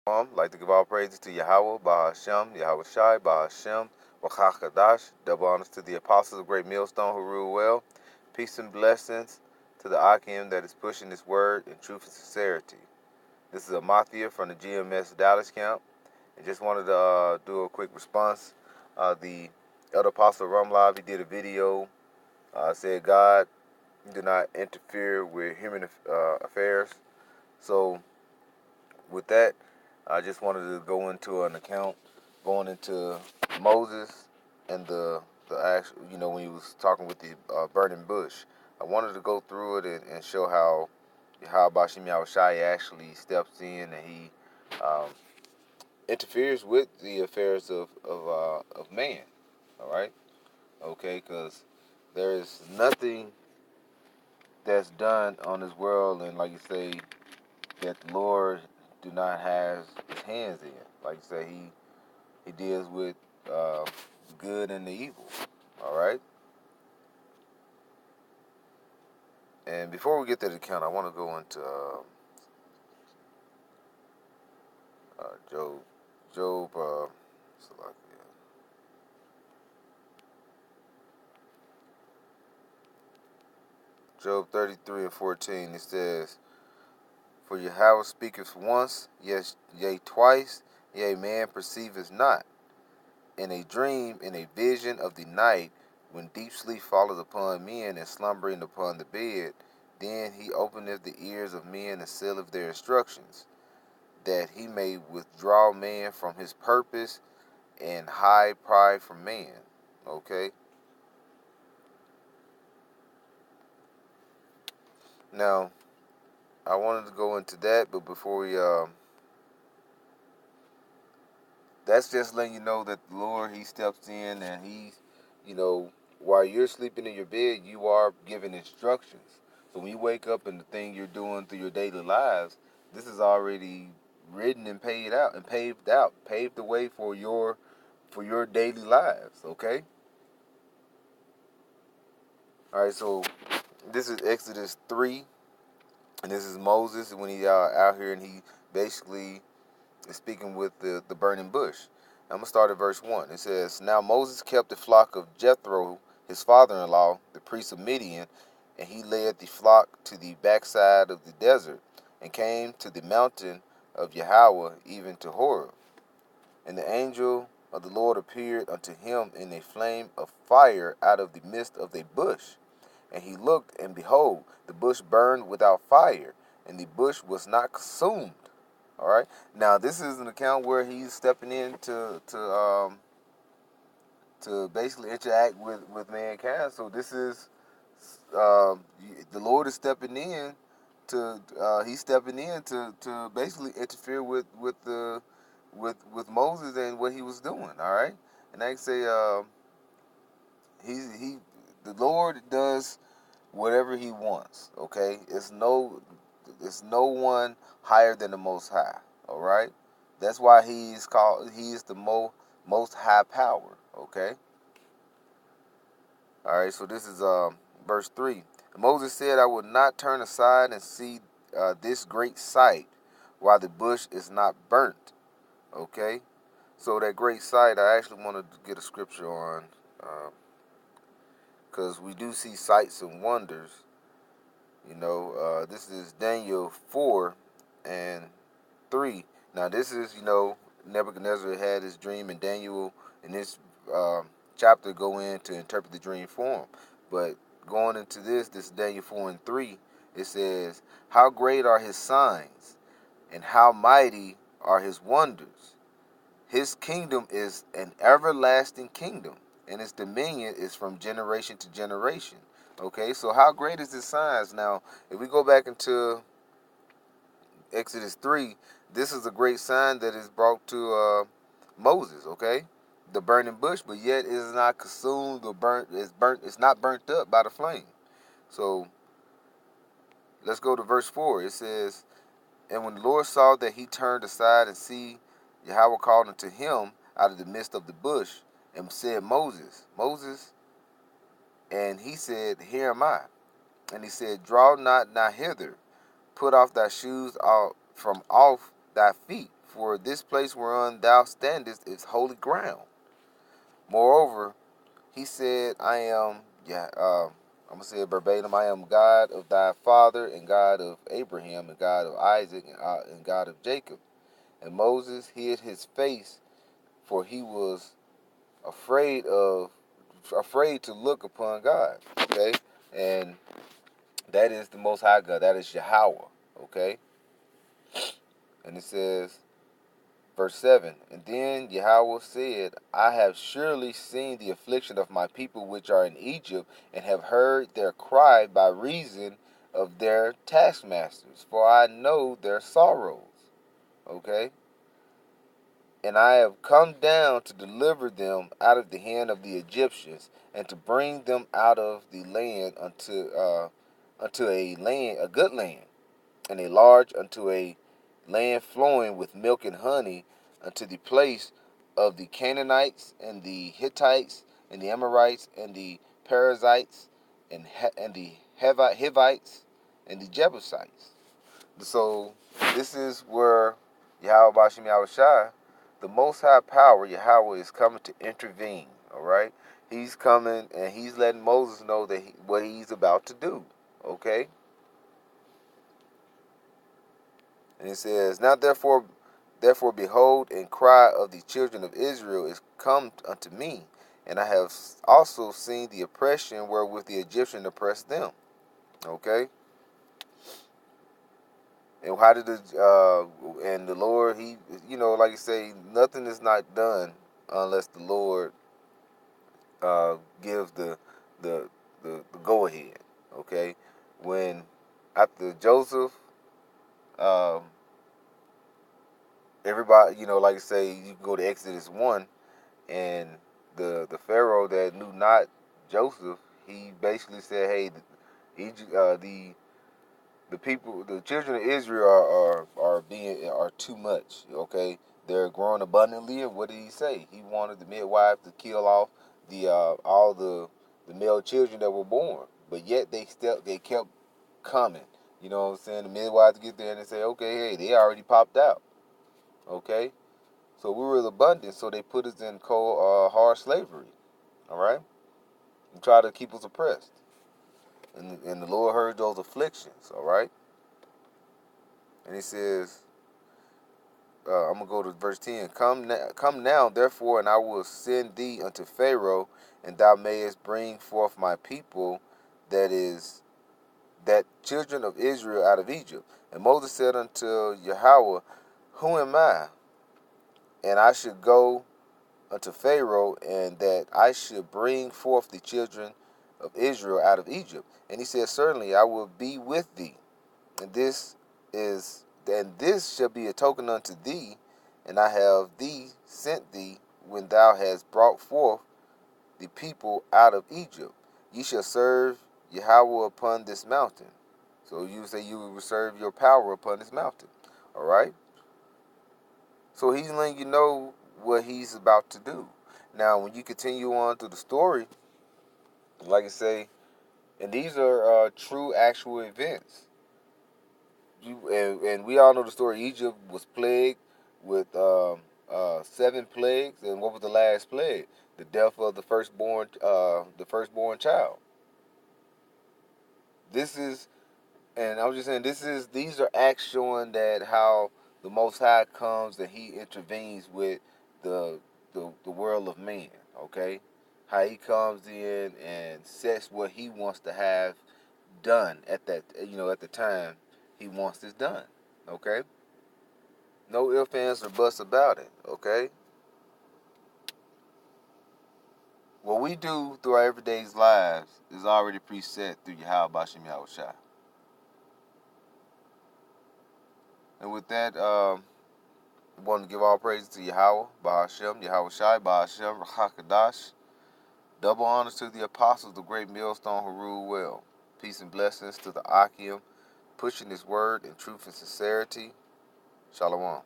Like to give all praises to Yahweh, Bahashem, Yahweh Shai, Bahashem, Wachakadash. Double honors to the apostles of Great Millstone who rule well. Peace and blessings to the Akim that is pushing this word in truth and sincerity. This is Amathia from the GMS Dallas camp. And just wanted to do a quick response. The Elder Apostle Rumlive, he did a video, said God do not interfere with human affairs. So with that, I just wanted to go into an account going into Moses and the actual, when he was talking with the burning bush. I wanted to go through it and show how Bashim Yahushai actually steps in and he interferes with the affairs of man. All right, okay, because there is nothing that's done on this world, and like you say, that the Lord do not have his hands in. Like you say, he deals with uh, good and the evil. All right. And before we get to the account, I want to go into Job. Job. Job 33 and 14. It says, "For Yahweh speaketh once, yes, yea twice, yea man perceiveth not. In a dream, in a vision of the night, when deep sleep falleth upon men, and slumbering upon the bed, then he openeth the ears of men and sealeth their instructions, that he may withdraw man from his purpose and hide pride from man." Okay? Now, I wanted to go into that, but before we, that's just letting you know that the Lord, he steps in and while you're sleeping in your bed, you are giving instructions. So when you wake up and the thing you're doing through your daily lives, this is already written and paved the way for your daily lives. Okay. All right. So this is Exodus 3, and this is Moses when he out here and he basically is speaking with the burning bush. I'm going to start at verse 1. It says, "Now Moses kept the flock of Jethro, his father-in-law, the priest of Midian, and he led the flock to the backside of the desert, and came to the mountain of Yahweh, even to Horeb. And the angel of the Lord appeared unto him in a flame of fire out of the midst of a bush. And he looked, and behold, the bush burned without fire, and the bush was not consumed." All right. Now this is an account where he's stepping in to basically interact with mankind. So this is the Lord is stepping in he's stepping in to basically interfere with Moses and what he was doing. All right. And I can say he the Lord does whatever he wants. Okay. It's no one higher than the Most High. All right. That's why he's the most high power. Okay. All right. So this is verse 3. "Moses said, I will not turn aside and see this great sight, while the bush is not burnt." Okay. So that great sight, I actually wanted to get a scripture on, because we do see sights and wonders. This is Daniel 4 and 3. Now this is, Nebuchadnezzar had his dream, and Daniel in this chapter go in to interpret the dream for him. But going into this Daniel 4 and 3, it says, "How great are his signs, and how mighty are his wonders. His kingdom is an everlasting kingdom, and his dominion is from generation to generation." Okay, so how great is his signs? Now, if we go back into Exodus 3, this is a great sign that is brought to Moses, okay? The burning bush, but yet it is not consumed or burnt. It's not burnt up by the flame. So let's go to verse 4. It says, "And when the Lord saw that he turned aside and see, Yahweh called unto him out of the midst of the bush, and said, Moses, Moses. And he said, Here am I. And he said, Draw not nigh hither. Put off thy shoes from off thy feet, for this place whereon thou standest is holy ground. Moreover, he said, I am, I'm going to say it verbatim, I am God of thy father, and God of Abraham, and God of Isaac, and God of Jacob. And Moses hid his face, for he was afraid to look upon God. Okay? And that is the Most High God. That is Yahweh. Okay? And it says, verse 7, and then Yahweh said, I have surely seen the affliction of my people which are in Egypt, and have heard their cry by reason of their taskmasters, for I know their sorrows. Okay? And I have come down to deliver them out of the hand of the Egyptians, and to bring them out of the land unto a good land, and a large, unto a land flowing with milk and honey, unto the place of the Canaanites, and the Hittites, and the Amorites, and the Perizzites, and the Hivites, and the Jebusites. So this is where Yahweh Bashim Yahushai, the Most High Power, Yahweh, is coming to intervene. All right, he's coming and he's letting Moses know that what he's about to do. Okay, and it says, now therefore behold, and cry of the children of Israel is come unto me, and I have also seen the oppression wherewith the Egyptian oppressed them. Okay. And how did and the Lord, he, like you say, nothing is not done unless the Lord gives the go ahead. Okay, when after Joseph, um, everybody, like you say, you can go to Exodus 1, and the Pharaoh that knew not Joseph, he basically said, hey, the people, the children of Israel are too much. Okay, they're growing abundantly. And what did he say? He wanted the midwife to kill off all the male children that were born. But yet they kept coming. You know what I'm saying? The midwives get there and they say, okay, hey, they already popped out. Okay, so we were abundant, so they put us in cold, hard slavery. All right, and try to keep us oppressed. And the Lord heard those afflictions. All right, and he says, I'm going to go to verse 10. Come now, therefore, and I will send thee unto Pharaoh, and thou mayest bring forth my people, that children of Israel out of Egypt. And Moses said unto Yahweh, who am I? And I should go unto Pharaoh, and that I should bring forth the children of Israel out of Egypt. And he said, certainly I will be with thee. And this shall be a token unto thee, and I have sent thee when thou hast brought forth the people out of Egypt. Ye shall serve Yahweh upon this mountain. So you say you will reserve your power upon this mountain. All right? So he's letting you know what he's about to do. Now, when you continue on through the story, like I say, and these are true, actual events. And we all know the story. Egypt was plagued with 7 plagues, and what was the last plague? The death of the firstborn child. This is, and I was just saying, these are acts showing that how the Most High comes and He intervenes with the world of man. Okay, how He comes in and sets what He wants to have done at the time He wants this done. Okay. No ifs, ands, or buts about it, okay? What we do through our everyday lives is already preset through Yahweh Bashim Yahushai. And with that, I want to give all praise to Yahweh, Bahashem, Yahweh Shai, Bahashem, Rahakadash. Double honors to the apostles, the great millstone who rule well. Peace and blessings to the Akim, pushing his word in truth and sincerity. Shalom.